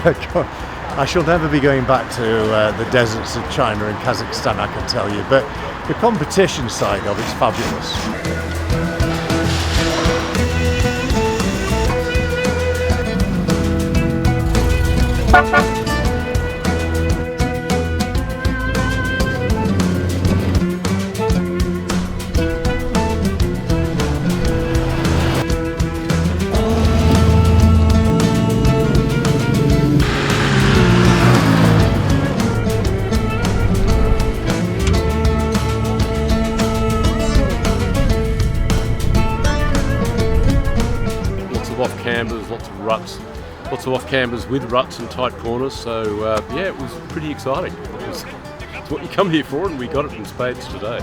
I shall never be going back to the deserts of China and Kazakhstan, I can tell you, but the competition side of it's fabulous. Off cambers, lots of ruts, lots of off cambers with ruts and tight corners. So yeah, it was pretty exciting. It's what you come here for, and we got it in spades today.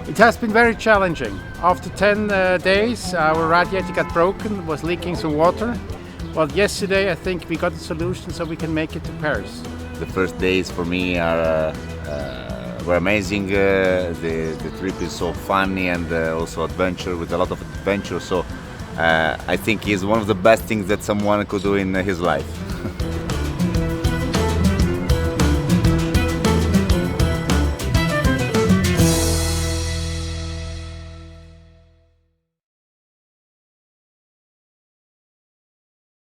It has been very challenging. After 10 days, our radiator got broken, was leaking some water. Well, yesterday I think we got a solution so we can make it to Paris. The first days for me were amazing. The trip is so funny and also adventure, with a lot of adventure. So I think it's one of the best things that someone could do in his life.